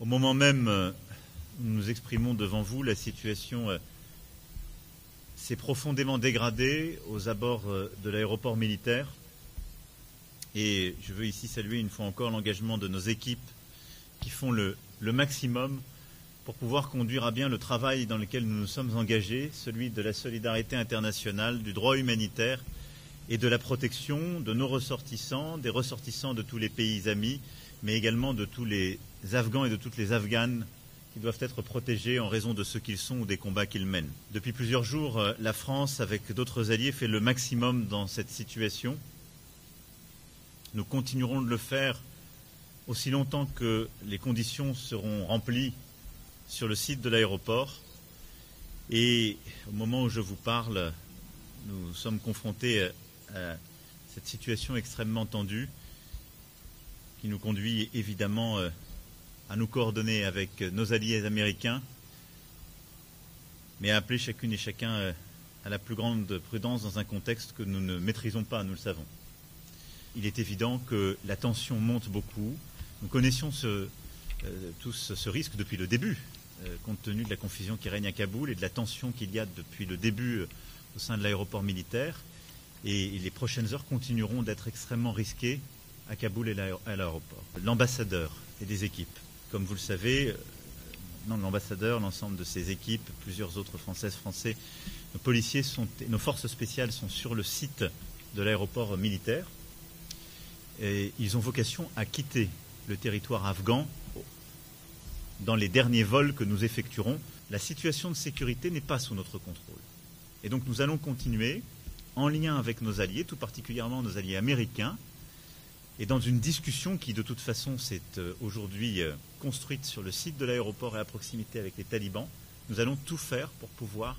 Au moment même où nous nous exprimons devant vous, la situation s'est profondément dégradée aux abords de l'aéroport militaire. Et je veux ici saluer une fois encore l'engagement de nos équipes qui font le maximum pour pouvoir conduire à bien le travail dans lequel nous nous sommes engagés, celui de la solidarité internationale, du droit humanitaire et de la protection de nos ressortissants, des ressortissants de tous les pays amis, mais également de tous les Afghans et de toutes les Afghanes qui doivent être protégés en raison de ce qu'ils sont ou des combats qu'ils mènent. Depuis plusieurs jours, la France, avec d'autres alliés, fait le maximum dans cette situation. Nous continuerons de le faire aussi longtemps que les conditions seront remplies sur le site de l'aéroport. Et au moment où je vous parle, nous sommes confrontés à cette situation extrêmement tendue qui nous conduit évidemment à nous coordonner avec nos alliés américains, mais à appeler chacune et chacun à la plus grande prudence dans un contexte que nous ne maîtrisons pas, nous le savons. Il est évident que la tension monte beaucoup. Nous connaissions tous ce risque depuis le début, compte tenu de la confusion qui règne à Kaboul et de la tension qu'il y a depuis le début au sein de l'aéroport militaire. Et les prochaines heures continueront d'être extrêmement risquées à Kaboul et à l'aéroport. L'ambassadeur et des équipes, comme vous le savez, l'ambassadeur, l'ensemble de ses équipes, plusieurs autres Français, nos policiers nos forces spéciales sont sur le site de l'aéroport militaire. Et ils ont vocation à quitter le territoire afghan dans les derniers vols que nous effectuerons. La situation de sécurité n'est pas sous notre contrôle. Et donc nous allons continuer en lien avec nos alliés, tout particulièrement nos alliés américains, et dans une discussion qui de toute façon s'est aujourd'hui construite sur le site de l'aéroport et à proximité avec les talibans, nous allons tout faire pour pouvoir